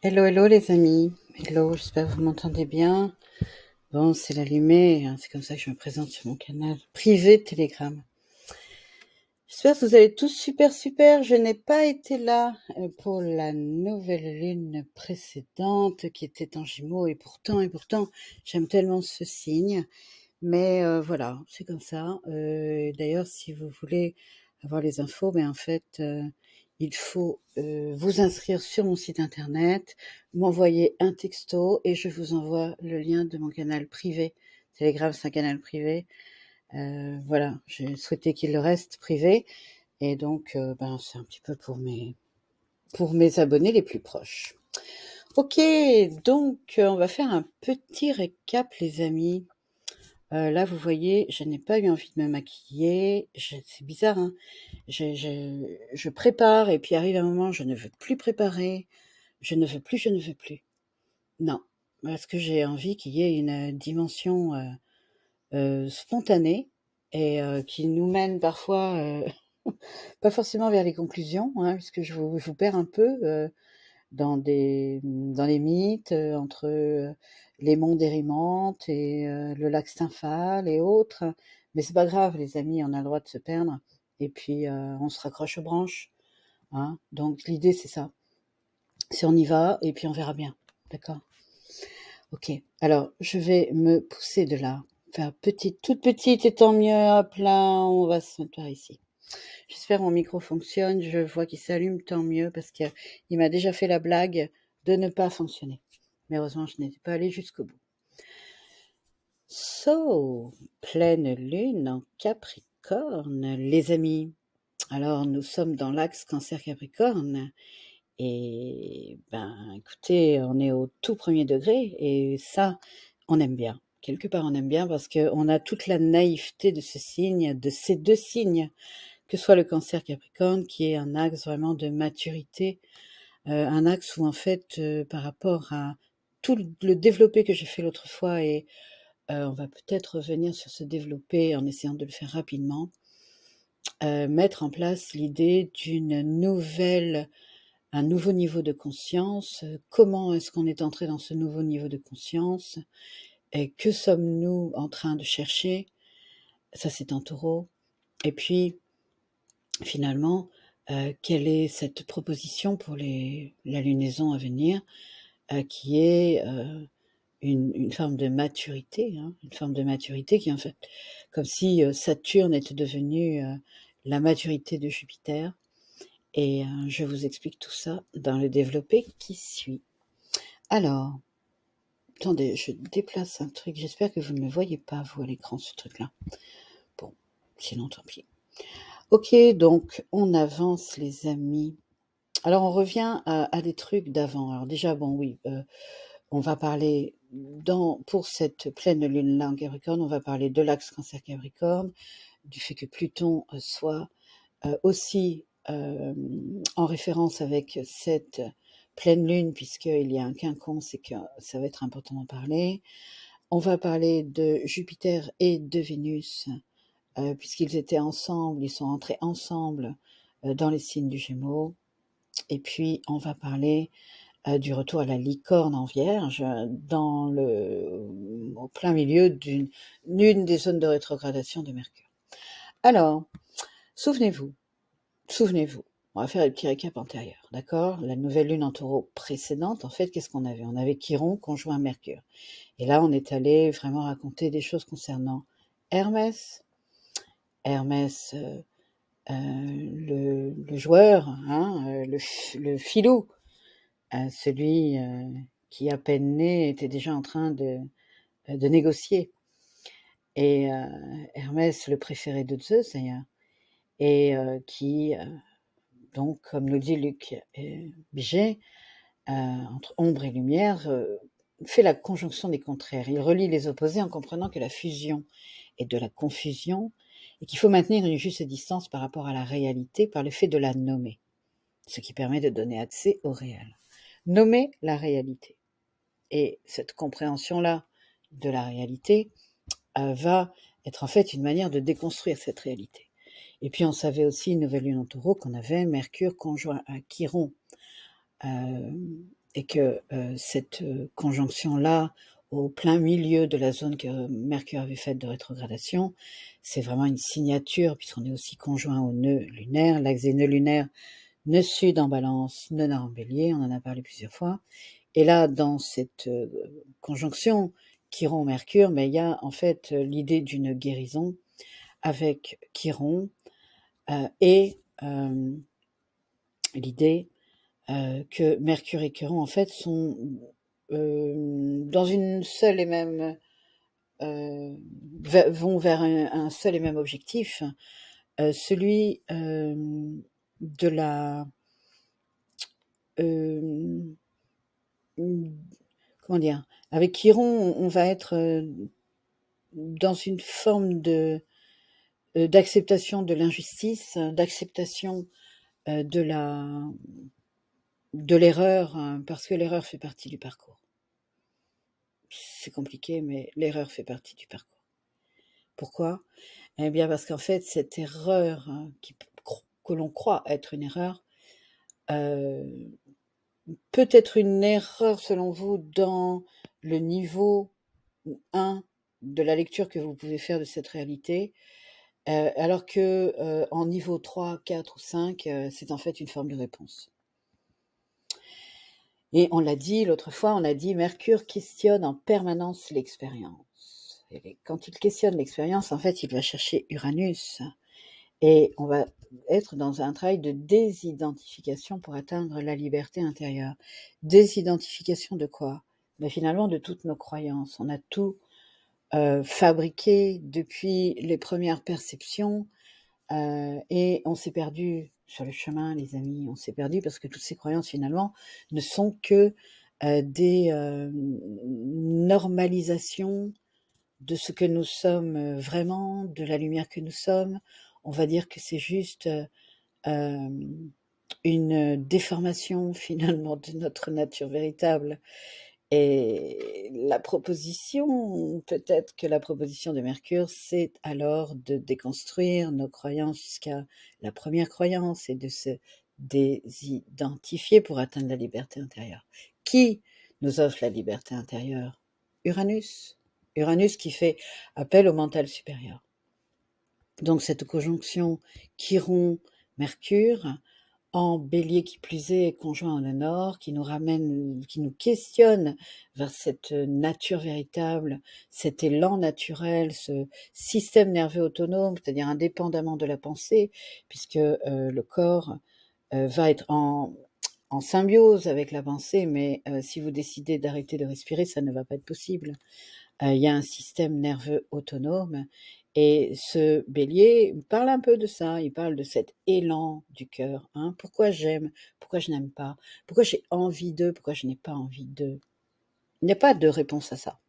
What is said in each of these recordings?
Hello, hello les amis. Hello, j'espère que vous m'entendez bien. Bon, c'est l'allumé, hein, c'est comme ça que je me présente sur mon canal privé de Telegram. J'espère que vous allez tous super. Je n'ai pas été là pour la nouvelle lune précédente qui était en Gémeaux et pourtant, j'aime tellement ce signe. Mais voilà, c'est comme ça. D'ailleurs, si vous voulez avoir les infos, en fait, il faut vous inscrire sur mon site internet, m'envoyer un texto et je vous envoie le lien de mon canal privé. Telegram, c'est un canal privé. Voilà, j'ai souhaité qu'il le reste privé et donc c'est un petit peu pour mes abonnés les plus proches. Ok, donc on va faire un petit récap, les amis. Là, vous voyez, je n'ai pas eu envie de me maquiller. C'est bizarre, hein. Je prépare et puis arrive un moment, je ne veux plus préparer. Je ne veux plus. Non, parce que j'ai envie qu'il y ait une dimension spontanée et qui nous mène parfois, pas forcément vers les conclusions, hein, puisque je vous perds un peu dans les mythes entre les monts d'Érimente et le lac Stymphale et autres. Mais c'est pas grave, les amis, on a le droit de se perdre. Et puis on se raccroche aux branches. Hein. Donc l'idée c'est ça. Si on y va et puis on verra bien. D'accord. Ok. Alors je vais me pousser de là, faire toute petite et tant mieux. Hop là, on va se mettre par ici. J'espère que mon micro fonctionne. Je vois qu'il s'allume, tant mieux, parce qu'il m'a déjà fait la blague de ne pas fonctionner. Mais heureusement, je n'étais pas allée jusqu'au bout. So, pleine lune en Capricorne, les amis. Alors, nous sommes dans l'axe Cancer-Capricorne. Et écoutez, on est au tout premier degré. Et ça, on aime bien. Quelque part, on aime bien parce qu'on a toute la naïveté de ce signe, de ces deux signes, que ce soit le Cancer Capricorne, qui est un axe vraiment de maturité, un axe où en fait, par rapport à tout le développé que j'ai fait l'autre fois, et on va peut-être revenir sur ce développé en essayant de le faire rapidement, mettre en place l'idée un nouveau niveau de conscience. Comment est-ce qu'on est entré dans ce nouveau niveau de conscience et que sommes-nous en train de chercher? Ça, c'est en Taureau. Et puis, finalement, quelle est cette proposition pour la lunaison à venir, qui est une forme de maturité, hein, une forme de maturité qui est en fait comme si Saturne était devenu la maturité de Jupiter. Et je vous explique tout ça dans le développé qui suit. Alors, attendez, je déplace un truc. J'espère que vous ne le voyez pas, vous, à l'écran, ce truc-là. Bon, sinon, tant pis. Ok, donc, on avance, les amis. Alors, on revient à des trucs d'avant. Alors déjà, bon, oui, on va parler, pour cette pleine lune-là en Capricorne, on va parler de l'axe Cancer-Capricorne, du fait que Pluton soit aussi en référence avec cette pleine lune, puisqu'il y a un quinconce et que ça va être important d'en parler. On va parler de Jupiter et de Vénus, puisqu'ils étaient ensemble, ils sont entrés ensemble dans les signes du Gémeaux. Et puis, on va parler du retour à la licorne en Vierge, au plein milieu d'une des zones de rétrogradation de Mercure. Alors, souvenez-vous, on va faire le petit récap antérieur, d'accord? La nouvelle lune en Taureau précédente, en fait, qu'est-ce qu'on avait? On avait Chiron conjoint Mercure. Et là, on est allé vraiment raconter des choses concernant Hermès, le joueur, hein, le filou, celui qui, à peine né, était déjà en train de négocier. Et Hermès, le préféré de Zeus d'ailleurs, et qui, donc, comme nous dit Luc Biget, entre ombre et lumière, fait la conjonction des contraires. Il relie les opposés en comprenant que la fusion est de la confusion et qu'il faut maintenir une juste distance par rapport à la réalité par le fait de la nommer, ce qui permet de donner accès au réel. Nommer la réalité. Et cette compréhension-là de la réalité va être en fait une manière de déconstruire cette réalité. Et puis on savait aussi, une nouvelle lune en Taureau, qu'on avait Mercure conjoint à Chiron et que cette conjonction-là, au plein milieu de la zone que Mercure avait faite de rétrogradation, c'est vraiment une signature, puisqu'on est aussi conjoint au nœud lunaire, l'axe des nœuds lunaires, nœud sud en balance, nœud nord en bélier, on en a parlé plusieurs fois. Et là, dans cette conjonction Chiron-Mercure, mais il y a en fait l'idée d'une guérison avec Chiron et l'idée que Mercure et Chiron en fait sont dans une seule et même vont vers un seul et même objectif, celui de la comment dire, avec Chiron on va être dans une forme d'acceptation de l'injustice, d'acceptation de l'erreur, parce que l'erreur fait partie du parcours. C'est compliqué, mais l'erreur fait partie du parcours. Pourquoi ? Eh bien parce qu'en fait, cette erreur que l'on croit être une erreur, peut être une erreur selon vous dans le niveau 1 de la lecture que vous pouvez faire de cette réalité, alors que en niveau 3, 4 ou 5, c'est en fait une forme de réponse. Et on l'a dit l'autre fois, on a dit Mercure questionne en permanence l'expérience. Et quand il questionne l'expérience, en fait, il va chercher Uranus. Et on va être dans un travail de désidentification pour atteindre la liberté intérieure. Désidentification de quoi ? Mais finalement, de toutes nos croyances. On a tout fabriqué depuis les premières perceptions et on s'est perdu sur le chemin, les amis. On s'est perdu parce que toutes ces croyances, finalement, ne sont que des normalisations de ce que nous sommes vraiment, de la lumière que nous sommes. On va dire que c'est juste une déformation finalement de notre nature véritable. Et la proposition, peut-être que la proposition de Mercure, c'est alors de déconstruire nos croyances jusqu'à la première croyance et de se désidentifier pour atteindre la liberté intérieure. Qui nous offre la liberté intérieure ? Uranus. Uranus qui fait appel au mental supérieur. Donc cette conjonction Chiron-Mercure, en bélier qui plus est, conjoint en nord, qui nous ramène, qui nous questionne vers cette nature véritable, cet élan naturel, ce système nerveux autonome, c'est-à-dire indépendamment de la pensée, puisque le corps va être en symbiose avec la pensée, mais si vous décidez d'arrêter de respirer, ça ne va pas être possible. Il y a un système nerveux autonome. Et ce bélier parle un peu de ça, il parle de cet élan du cœur. Hein. Pourquoi j'aime, pourquoi je n'aime pas, pourquoi j'ai envie d'eux, pourquoi je n'ai pas envie d'eux. Il n'y a pas de réponse à ça.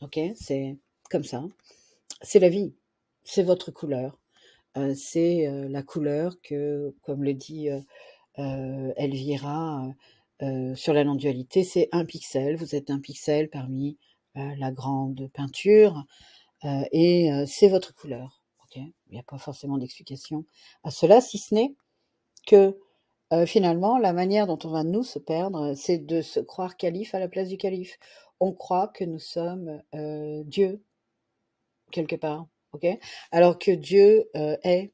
Ok ? C'est comme ça. C'est la vie. C'est votre couleur. C'est la couleur que, comme le dit Elvira sur la non-dualité, c'est un pixel. Vous êtes un pixel parmi la grande peinture. Et c'est votre couleur. Okay, il n'y a pas forcément d'explication à cela, si ce n'est que finalement, la manière dont on va nous se perdre, c'est de se croire calife à la place du calife. On croit que nous sommes Dieu, quelque part. Okay, alors que Dieu est.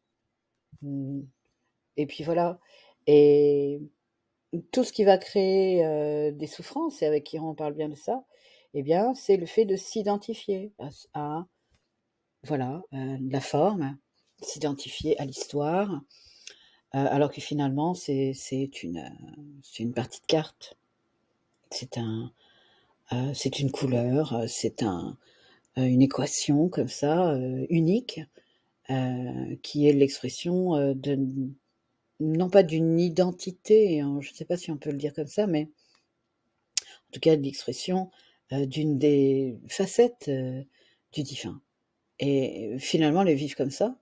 Et puis voilà. Et tout ce qui va créer des souffrances, et avec Chiron on parle bien de ça, eh bien, c'est le fait de s'identifier à voilà, la forme, s'identifier à l'histoire, alors que finalement c'est une partie de carte. C'est une couleur, c'est une équation comme ça, unique, qui est l'expression de non pas d'une identité, hein, je ne sais pas si on peut le dire comme ça, mais en tout cas de l'expression d'une des facettes du divin. Et finalement les vivre comme ça,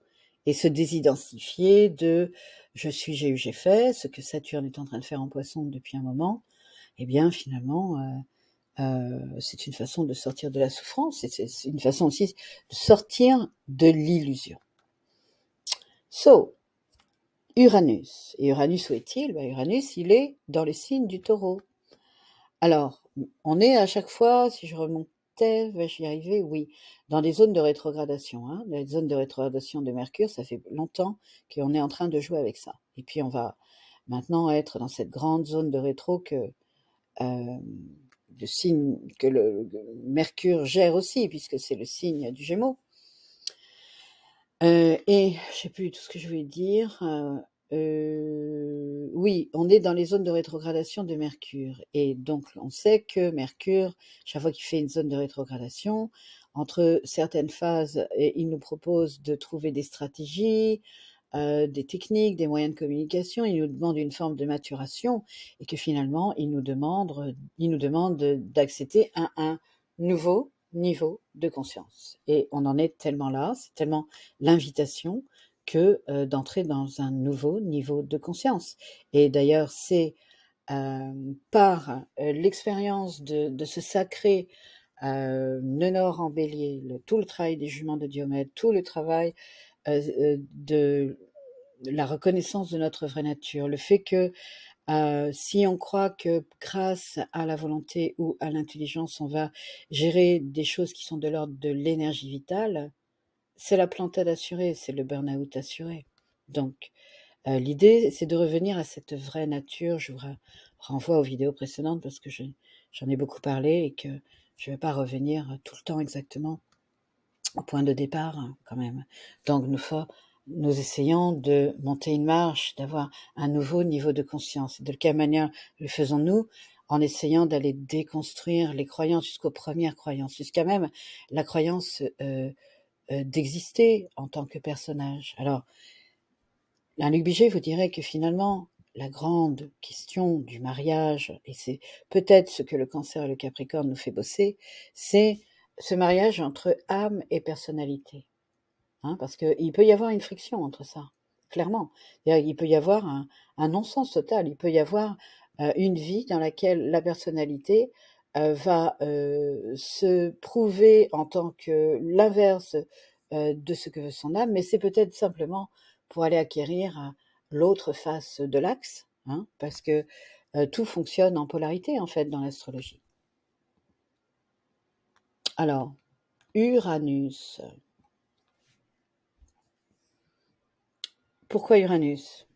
et se désidentifier de je suis, j'ai eu, j'ai fait, ce que Saturne est en train de faire en Poisson depuis un moment, eh bien finalement c'est une façon de sortir de la souffrance, et c'est une façon aussi de sortir de l'illusion. So, Uranus. Et Uranus, où est-il ? Uranus, il est dans le signe du Taureau. Alors, on est à chaque fois, si je remontais, vais-je y arriver? Oui, dans des zones de rétrogradation, hein. Les zones de rétrogradation de Mercure, ça fait longtemps qu'on est en train de jouer avec ça. Et puis on va maintenant être dans cette grande zone de rétro que le signe que le Mercure gère aussi, puisque c'est le signe du Gémeaux. Et je sais plus tout ce que je voulais dire. Oui, on est dans les zones de rétrogradation de Mercure. Et donc, on sait que Mercure, chaque fois qu'il fait une zone de rétrogradation, entre certaines phases, il nous propose de trouver des stratégies, des techniques, des moyens de communication. Il nous demande une forme de maturation et que finalement, il nous demande d'accéder à un nouveau niveau de conscience. Et on en est tellement là, c'est tellement l'invitation que d'entrer dans un nouveau niveau de conscience. Et d'ailleurs, c'est par l'expérience de ce sacré Nenor en bélier, tout le travail des juments de Diomède, tout le travail de la reconnaissance de notre vraie nature, le fait que si on croit que grâce à la volonté ou à l'intelligence, on va gérer des choses qui sont de l'ordre de l'énergie vitale, c'est la plantade assurée, c'est le burn-out assuré. Donc, l'idée, c'est de revenir à cette vraie nature. Je vous renvoie aux vidéos précédentes parce que j'en ai beaucoup parlé et que je ne vais pas revenir tout le temps exactement au point de départ, hein, quand même. Donc, nous essayons de monter une marche, d'avoir un nouveau niveau de conscience. De quelle manière le faisons-nous? En essayant d'aller déconstruire les croyances jusqu'aux premières croyances, jusqu'à même la croyance d'exister en tant que personnage. Alors, un Luc Biget vous dirait que finalement, la grande question du mariage, et c'est peut-être ce que le Cancer et le Capricorne nous fait bosser, c'est ce mariage entre âme et personnalité. Hein, parce qu'il peut y avoir une friction entre ça, clairement. Il peut y avoir un non-sens total. Il peut y avoir une vie dans laquelle la personnalité va se prouver en tant que l'inverse de ce que veut son âme, mais c'est peut-être simplement pour aller acquérir l'autre face de l'axe, hein, parce que tout fonctionne en polarité, en fait, dans l'astrologie. Alors, Uranus. Pourquoi Uranus?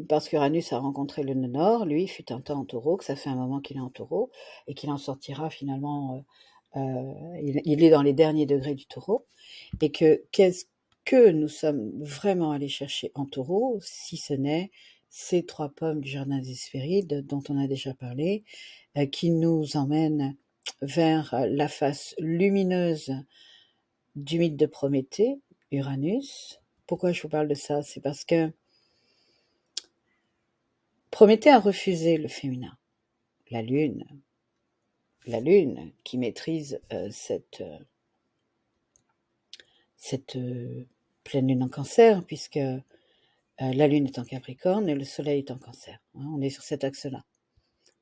Parce qu'Uranus a rencontré le nœud Nord, lui, il fut un temps en Taureau, que ça fait un moment qu'il est en Taureau, et qu'il en sortira finalement, il est dans les derniers degrés du Taureau, et que qu'est-ce que nous sommes vraiment allés chercher en Taureau, si ce n'est ces 3 pommes du jardin des Hespérides dont on a déjà parlé, qui nous emmènent vers la face lumineuse du mythe de Prométhée, Uranus. Pourquoi je vous parle de ça? C'est parce que Prométhée a refusé le féminin, la lune qui maîtrise cette pleine lune en Cancer, puisque la lune est en Capricorne et le soleil est en Cancer. Hein, on est sur cet axe-là.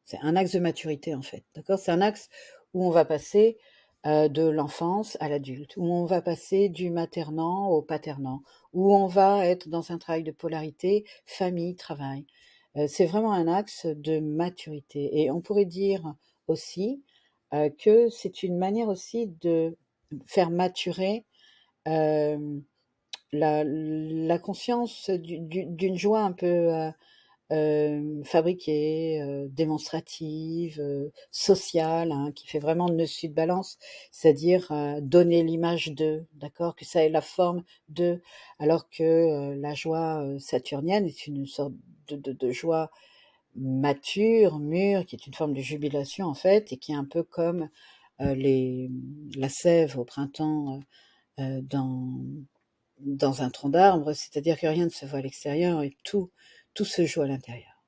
C'est un axe de maturité en fait, d'accord? C'est un axe où on va passer de l'enfance à l'adulte, où on va passer du maternant au paternant, où on va être dans un travail de polarité, famille, travail. C'est vraiment un axe de maturité. Et on pourrait dire aussi que c'est une manière aussi de faire maturer la conscience d'une joie un peu fabriquée, démonstrative, sociale, hein, qui fait vraiment nœud sud balance, c'est-à-dire donner l'image de, d'accord, que ça ait la forme de, alors que la joie saturnienne est une sorte de joie mature, mûre, qui est une forme de jubilation en fait, et qui est un peu comme la sève au printemps dans un tronc d'arbre, c'est-à-dire que rien ne se voit à l'extérieur et tout se joue à l'intérieur.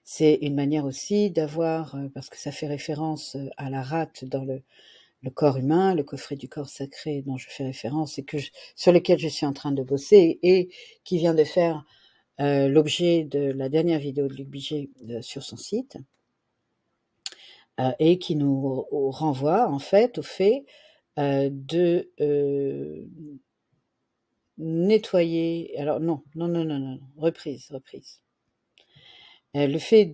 C'est une manière aussi d'avoir, parce que ça fait référence à la rate dans le corps humain, le coffret du corps sacré dont je fais référence et sur lequel je suis en train de bosser et qui vient de faire l'objet de la dernière vidéo de Luc Biget sur son site, et qui nous renvoie en fait au fait de nettoyer. Alors non, reprise. Le fait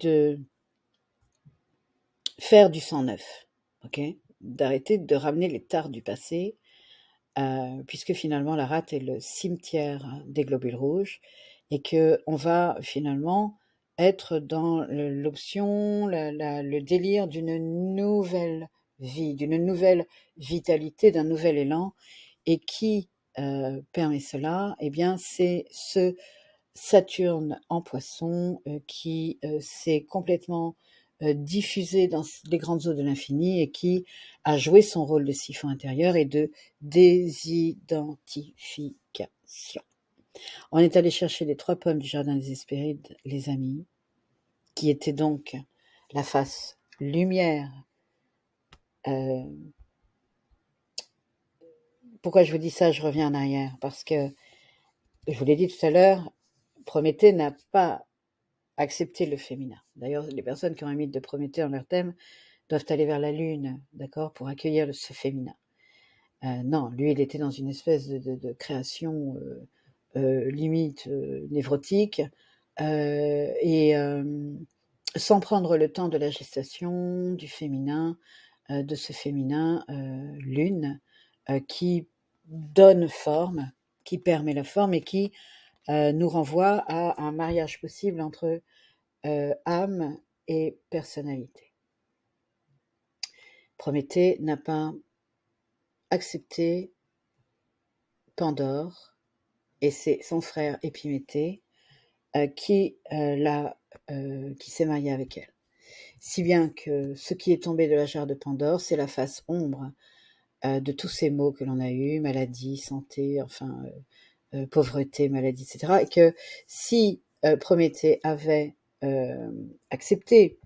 faire du sang neuf, ok? D'arrêter de ramener les tares du passé, puisque finalement la rate est le cimetière des globules rouges et que on va finalement être dans l'option, le délire d'une nouvelle vie, d'une nouvelle vitalité, d'un nouvel élan. Et qui permet cela? Eh bien, c'est ce Saturne en Poisson qui s'est complètement diffusé dans les grandes eaux de l'infini et qui a joué son rôle de siphon intérieur et de désidentification. On est allé chercher les 3 pommes du jardin des Hespérides, les amis, qui étaient donc la face lumière. Pourquoi je vous dis ça? Je reviens en arrière parce que je vous l'ai dit tout à l'heure, Prométhée n'a pas accepté le féminin. D'ailleurs, les personnes qui ont un mythe de Prométhée en leur thème doivent aller vers la Lune, d'accord, pour accueillir ce féminin. Non, lui, il était dans une espèce de création limite névrotique et sans prendre le temps de la gestation, du féminin, de ce féminin Lune qui donne forme, qui permet la forme et qui nous renvoie à un mariage possible entre âme et personnalité. Prométhée n'a pas accepté Pandore et c'est son frère Épiméthée qui s'est marié avec elle. Si bien que ce qui est tombé de la jarre de Pandore, c'est la face ombre de tous ces maux que l'on a eus, maladie, santé, enfin pauvreté, maladie, etc. Et que si Prométhée avait accepté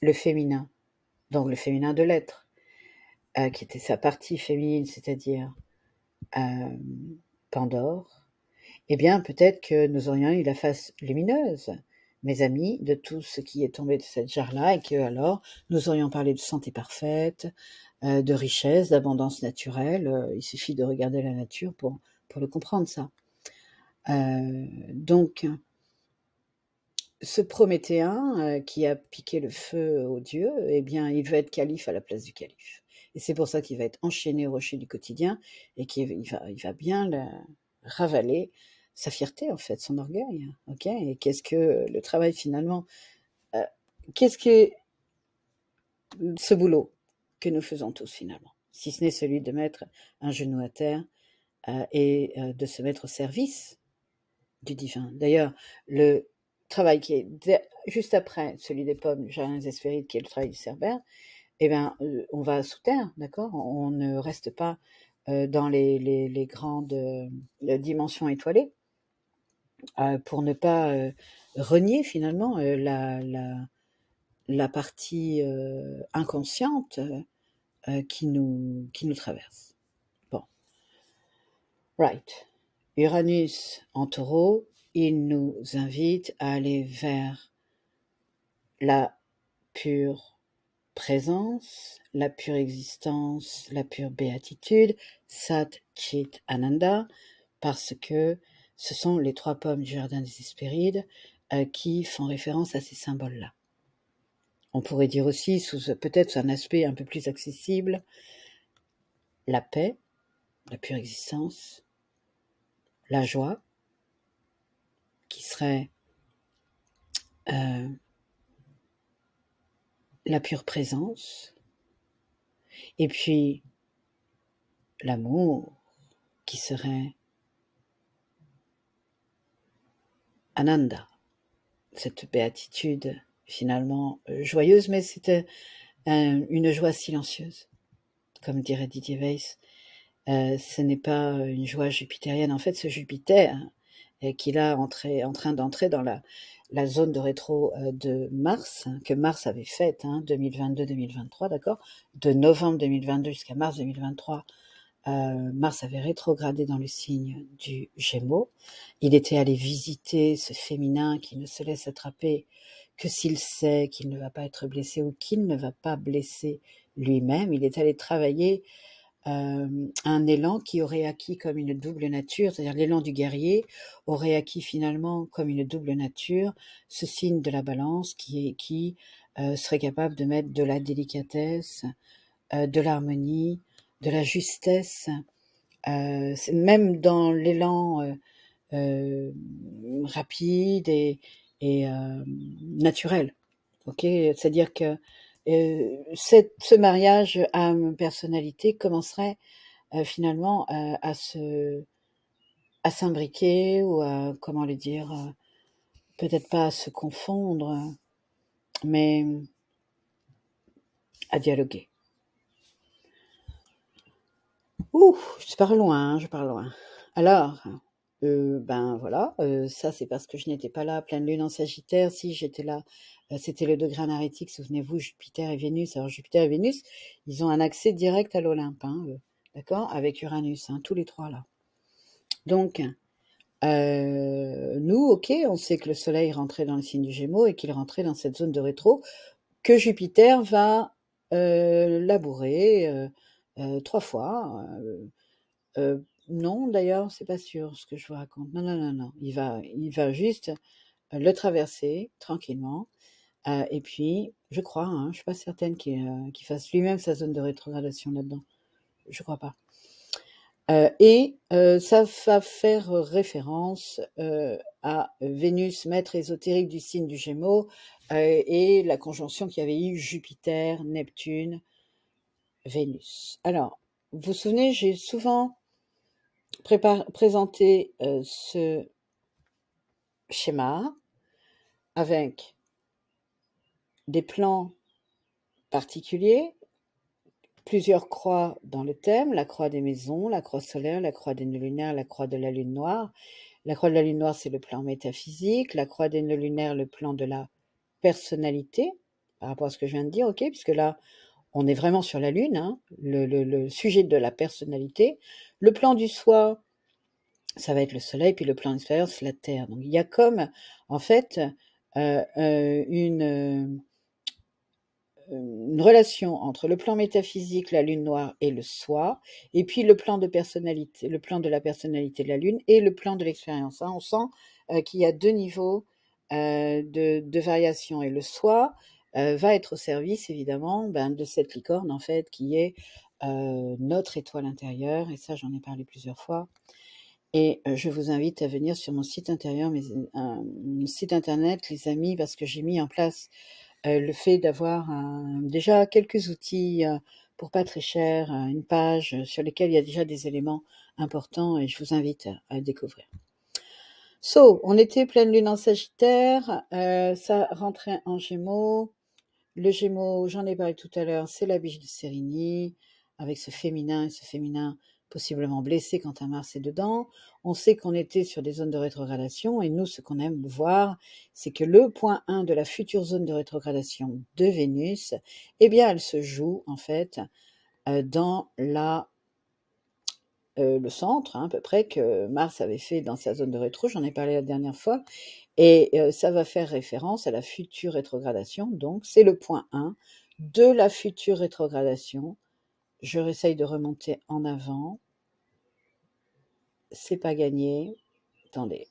le féminin, donc le féminin de l'être, qui était sa partie féminine, c'est-à-dire Pandore, eh bien peut-être que nous aurions eu la face lumineuse, mes amis, de tout ce qui est tombé de cette jarre-là, et que alors nous aurions parlé de santé parfaite, de richesse, d'abondance naturelle. Il suffit de regarder la nature pour le comprendre, ça. Donc, ce Prométhéen qui a piqué le feu aux dieux, eh bien, il veut être calife à la place du calife. Et c'est pour ça qu'il va être enchaîné au rocher du quotidien et qu'il va bien ravaler sa fierté, en fait, son orgueil. Ok. Et qu'est-ce que le travail finalement qu'est-ce que ce boulot que nous faisons tous finalement, si ce n'est celui de mettre un genou à terre et de se mettre au service du divin. D'ailleurs, le travail qui est juste après celui des pommes, du jardin des Hespérides, qui est le travail du Cerbère, eh bien, on va sous terre, d'accord? On ne reste pas dans les grandes dimensions étoilées pour ne pas renier finalement la partie inconsciente qui nous traverse. Bon, right. Uranus en Taureau, il nous invite à aller vers la pure présence, la pure existence, la pure béatitude, Sat Chit Ananda, parce que ce sont les 3 pommes du jardin des Hespérides qui font référence à ces symboles-là. On pourrait dire aussi, peut-être un aspect un peu plus accessible, la paix, la pure existence, la joie, qui serait la pure présence, et puis l'amour, qui serait Ananda, cette béatitude finalement joyeuse, mais c'était une joie silencieuse, comme dirait Didier Weiss. Ce n'est pas une joie jupitérienne. En fait, ce Jupiter qui là en train d'entrer dans la zone de rétro de Mars, que Mars avait faite, 2022-2023, d'accord, de novembre 2022 jusqu'à mars 2023, Mars avait rétrogradé dans le signe du Gémeaux. Il était allé visiter ce féminin qui ne se laisse attraper que s'il sait qu'il ne va pas être blessé ou qu'il ne va pas blesser lui-même. Il est allé travailler un élan qui aurait acquis comme une double nature, c'est-à-dire l'élan du guerrier aurait acquis finalement comme une double nature ce signe de la balance qui serait capable de mettre de la délicatesse, de l'harmonie, de la justesse, même dans l'élan rapide et naturel. Ok, c'est-à-dire que ce mariage âme-personnalité commencerait finalement à s'imbriquer ou à, comment le dire, peut-être pas à se confondre, mais à dialoguer. Ouh, je pars loin, je pars loin. Alors, ben voilà, ça c'est parce que je n'étais pas là, pleine lune en Sagittaire. Si j'étais là, c'était le degré anarétique, souvenez-vous, Jupiter et Vénus. Alors Jupiter et Vénus, ils ont un accès direct à l'Olympe, hein, d'accord, avec Uranus, hein, tous les trois là. Donc, nous, ok, on sait que le Soleil rentrait dans le signe du Gémeaux et qu'il rentrait dans cette zone de rétro, que Jupiter va labourer 3 fois. Non, d'ailleurs, c'est pas sûr ce que je vous raconte. Non, non, non, non. Il va juste le traverser tranquillement. Et puis, je crois, hein, je suis pas certaine qu'il fasse lui-même sa zone de rétrogradation là-dedans. Je crois pas. Et ça va faire référence à Vénus, maître ésotérique du signe du Gémeaux, et la conjonction qu'il y avait eu Jupiter, Neptune, Vénus. Alors, vous vous souvenez, j'ai souvent présenté ce schéma avec des plans particuliers, plusieurs croix dans le thème, la croix des maisons, la croix solaire, la croix des nœuds lunaires, la croix de la lune noire. La croix de la lune noire, c'est le plan métaphysique, la croix des nœuds lunaires, le plan de la personnalité, par rapport à ce que je viens de dire, ok, puisque là, on est vraiment sur la lune, hein, le sujet de la personnalité. Le plan du soi, ça va être le soleil, puis le plan extérieur, c'est la terre. Donc il y a comme, en fait, une relation entre le plan métaphysique, la lune noire et le soi, et puis le plan de personnalité, le plan de la personnalité de la lune et le plan de l'expérience. Hein. On sent qu'il y a 2 niveaux de variation, et le soi va être au service évidemment de cette licorne en fait qui est notre étoile intérieure, et ça j'en ai parlé plusieurs fois. Et je vous invite à venir sur mon site intérieur, mon site internet, les amis, parce que j'ai mis en place le fait d'avoir déjà quelques outils pour pas très cher, une page sur laquelle il y a déjà des éléments importants, et je vous invite à le découvrir. So, on était pleine lune en Sagittaire, ça rentrait en Gémeaux. Le Gémeaux, j'en ai parlé tout à l'heure, c'est la biche de Sérigny, avec ce féminin possiblement blessé quand un Mars est dedans. On sait qu'on était sur des zones de rétrogradation, et nous, ce qu'on aime voir, c'est que le point 1 de la future zone de rétrogradation de Vénus, eh bien, elle se joue, en fait, dans le centre, hein, à peu près, que Mars avait fait dans sa zone de rétro, j'en ai parlé la dernière fois, et ça va faire référence à la future rétrogradation, donc c'est le point 1 de la future rétrogradation. Je réessaye de remonter en avant. C'est pas gagné. Attendez.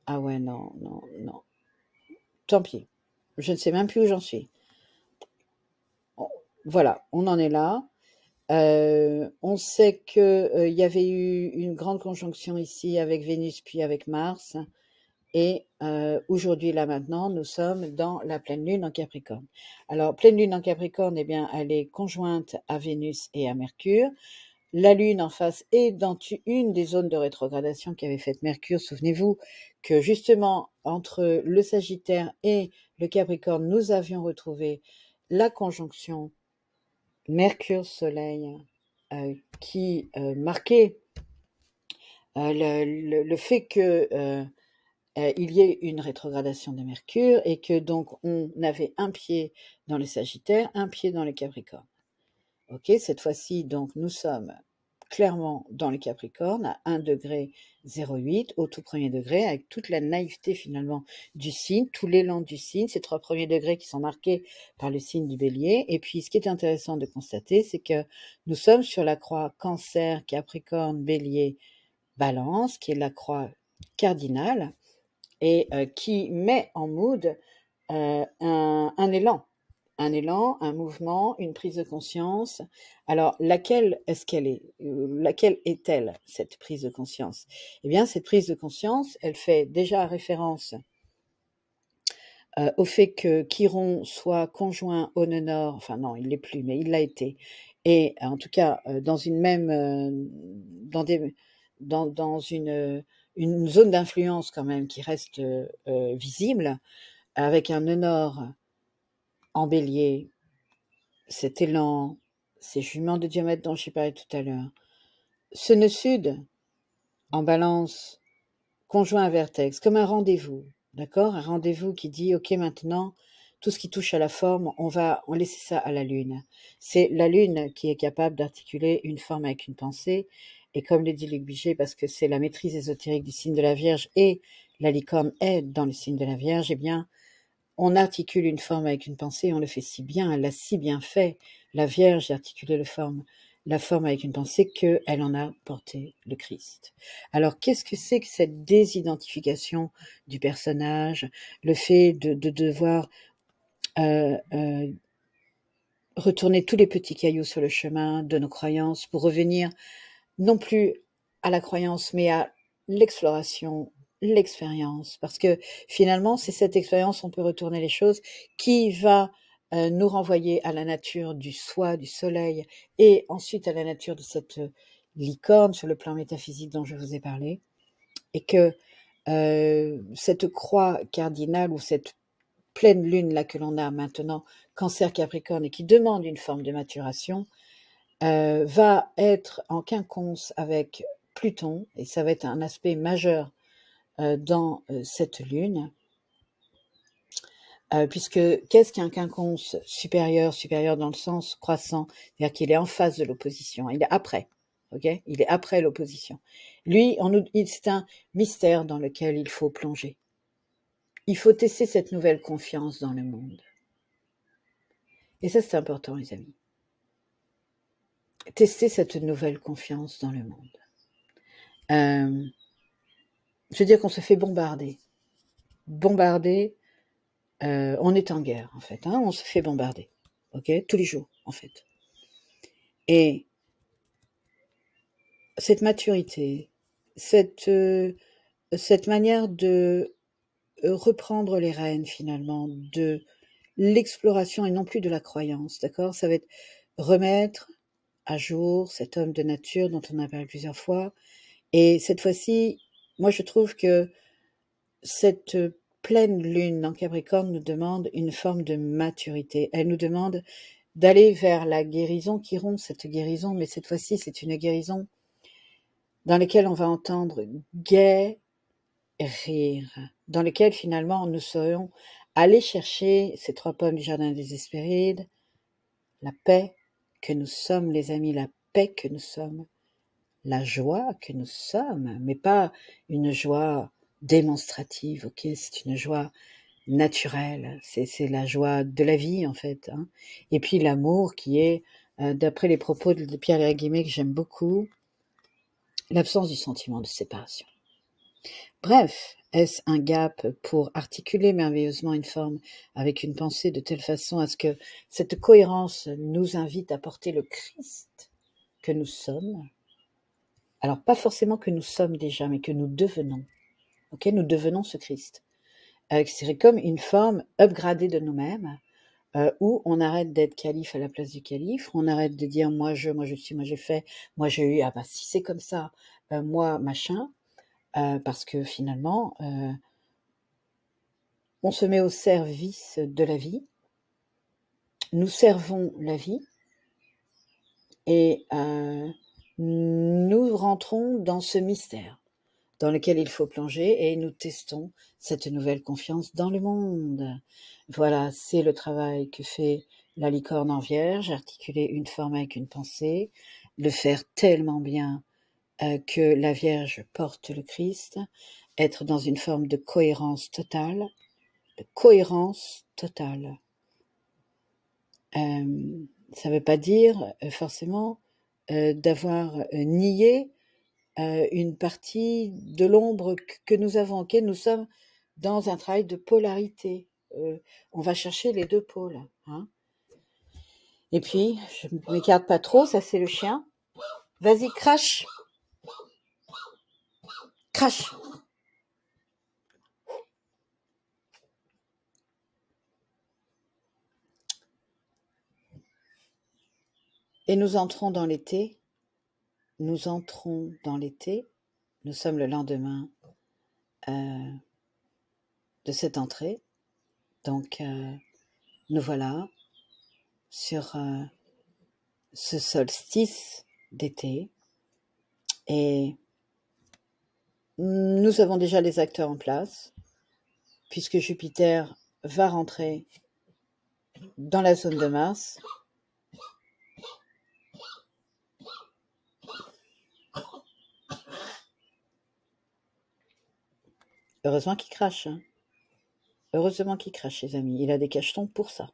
Ah ouais, non, non, non. Tant pis. Je ne sais même plus où j'en suis. Voilà, on en est là. On sait qu'il y avait eu une grande conjonction ici avec Vénus puis avec Mars. Et aujourd'hui, là maintenant, nous sommes dans la pleine lune en Capricorne. Alors, pleine lune en Capricorne, eh bien, elle est conjointe à Vénus et à Mercure. La lune en face est dans une des zones de rétrogradation qu'avait faite Mercure. Souvenez-vous que justement, entre le Sagittaire et le Capricorne, nous avions retrouvé la conjonction Mercure-Soleil qui marquait le fait que il y ait une rétrogradation de Mercure, et que donc on avait un pied dans le Sagittaire, un pied dans le Capricorne. Ok, cette fois-ci, donc nous sommes clairement dans le Capricorne à 1 degré 0,8 au tout premier degré, avec toute la naïveté finalement du signe, tout l'élan du signe, ces 3 premiers degrés qui sont marqués par le signe du Bélier. Et puis ce qui est intéressant de constater, c'est que nous sommes sur la croix Cancer, Capricorne, Bélier, Balance, qui est la croix cardinale, et qui met en mood un élan, un mouvement, une prise de conscience. Alors, laquelle est-ce qu'elle est? Laquelle est-elle, cette prise de conscience? Eh bien, cette prise de conscience, elle fait déjà référence au fait que Chiron soit conjoint au nœud nord, enfin non, il l'est plus, mais il l'a été, et en tout cas dans une même, dans des, dans une zone d'influence quand même qui reste visible, avec un nœud nord en bélier, cet élan, ces jugements de diamètre dont j'ai parlé tout à l'heure, ce nœud sud en balance, conjoint à vertex, comme un rendez-vous, d'accord? Un rendez-vous qui dit, ok, maintenant, tout ce qui touche à la forme, on va laisser ça à la Lune. C'est la Lune qui est capable d'articuler une forme avec une pensée, et comme le dit Luc Bichet, parce que c'est la maîtrise ésotérique du signe de la Vierge, et la licorne est dans le signe de la Vierge, eh bien, on articule une forme avec une pensée, on le fait si bien, elle l'a si bien fait, la Vierge d'articuler la forme avec une pensée, qu'elle en a porté le Christ. Alors, qu'est-ce que c'est que cette désidentification du personnage, le fait de devoir retourner tous les petits cailloux sur le chemin de nos croyances pour revenir non plus à la croyance, mais à l'exploration, l'expérience, parce que finalement, c'est cette expérience, on peut retourner les choses, qui va nous renvoyer à la nature du soi, du soleil, et ensuite à la nature de cette licorne sur le plan métaphysique dont je vous ai parlé, et que cette croix cardinale ou cette pleine lune là que l'on a maintenant, Cancer Capricorne, et qui demande une forme de maturation, va être en quinconce avec Pluton, et ça va être un aspect majeur dans cette lune, puisque qu'est-ce qu'un quinconce supérieur? Supérieur dans le sens croissant, c'est-à-dire qu'il est en face de l'opposition, il est après, ok? Il est après l'opposition. Lui, c'est un mystère dans lequel il faut plonger. Il faut tester cette nouvelle confiance dans le monde. Et ça, c'est important, les amis. Tester cette nouvelle confiance dans le monde. Je veux dire qu'on se fait bombarder. On est en guerre, en fait. On se fait bombarder. Ok, tous les jours, en fait. Et cette maturité, cette manière de reprendre les rênes, finalement, de l'exploration et non plus de la croyance, d'accord? Ça va être remettre à jour cet homme de nature dont on a parlé plusieurs fois. Et cette fois-ci, moi, je trouve que cette pleine lune en Capricorne nous demande une forme de maturité. Elle nous demande d'aller vers la guérison qui rompt cette guérison, mais cette fois-ci, c'est une guérison dans laquelle on va entendre guérir, dans laquelle finalement nous serions allés chercher ces 3 pommes du jardin des Hespérides, la paix que nous sommes, les amis, la paix que nous sommes, la joie que nous sommes, mais pas une joie démonstrative, ok? C'est une joie naturelle, c'est la joie de la vie en fait. Et puis l'amour qui est, d'après les propos de Pierre Guillemets que j'aime beaucoup, l'absence du sentiment de séparation. Bref, est-ce un gap pour articuler merveilleusement une forme avec une pensée de telle façon à ce que cette cohérence nous invite à porter le Christ que nous sommes? Alors pas forcément que nous sommes déjà, mais que nous devenons. Ok, nous devenons ce Christ. C'est comme une forme upgradée de nous-mêmes, où on arrête d'être calife à la place du calife, on arrête de dire moi je suis, moi j'ai fait, moi j'ai eu, ah bah si c'est comme ça, moi machin, parce que finalement, on se met au service de la vie, nous servons la vie, et nous rentrons dans ce mystère dans lequel il faut plonger, et nous testons cette nouvelle confiance dans le monde. Voilà, c'est le travail que fait la licorne en vierge, articuler une forme avec une pensée, le faire tellement bien que la Vierge porte le Christ, être dans une forme de cohérence totale, ça ne veut pas dire forcément d'avoir nié une partie de l'ombre que nous avons. Okay, nous sommes dans un travail de polarité. on va chercher les deux pôles. Hein. Et puis, je ne m'écarte pas trop, ça c'est le chien. Vas-y, crache. Crache. Et nous entrons dans l'été. Nous entrons dans l'été. Nous sommes le lendemain de cette entrée. Donc, nous voilà sur ce solstice d'été. Et nous avons déjà les acteurs en place, puisque Jupiter va rentrer dans la zone de Mars. Heureusement qu'il crache. Hein. Heureusement qu'il crache, les amis. Il a des cachetons pour ça.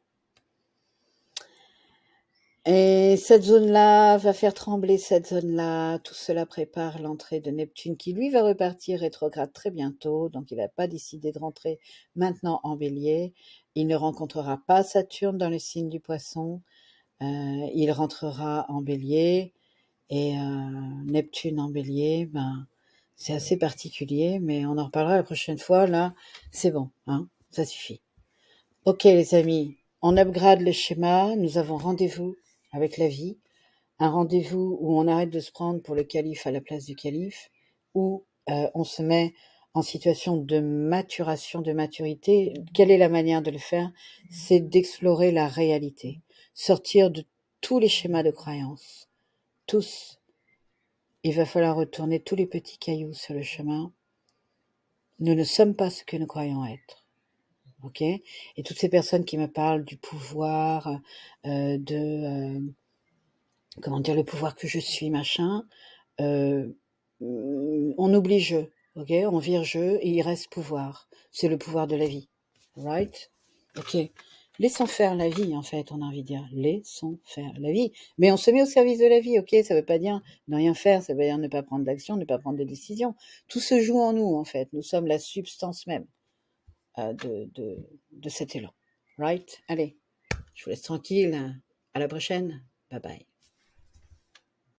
Et cette zone-là va faire trembler cette zone-là. Tout cela prépare l'entrée de Neptune qui, lui, va repartir rétrograde très bientôt. Donc, il n'a pas décidé de rentrer maintenant en Bélier. Il ne rencontrera pas Saturne dans le signe du Poisson. Il rentrera en Bélier. Et Neptune en Bélier, ben, c'est assez particulier. Mais on en reparlera la prochaine fois. Là, c'est bon. Hein, ça suffit. Ok, les amis. On upgrade le schéma. Nous avons rendez-vous avec la vie, un rendez-vous où on arrête de se prendre pour le calife à la place du calife, où on se met en situation de maturation, de maturité. Quelle est la manière de le faire? C'est d'explorer la réalité, sortir de tous les schémas de croyance, tous. Il va falloir retourner tous les petits cailloux sur le chemin. Nous ne sommes pas ce que nous croyons être. Ok? Et toutes ces personnes qui me parlent du pouvoir, comment dire, le pouvoir que je suis, machin, on oublie jeu, ok? On vire jeu et il reste pouvoir. C'est le pouvoir de la vie, right? Ok. Laissons faire la vie, en fait, on a envie de dire. Laissons faire la vie. Mais on se met au service de la vie, ok? Ça veut pas dire ne rien faire, ça veut dire ne pas prendre d'action, ne pas prendre de décision. Tout se joue en nous, en fait. Nous sommes la substance même de cet élan, right? Allez, je vous laisse tranquille. À la prochaine. Bye bye.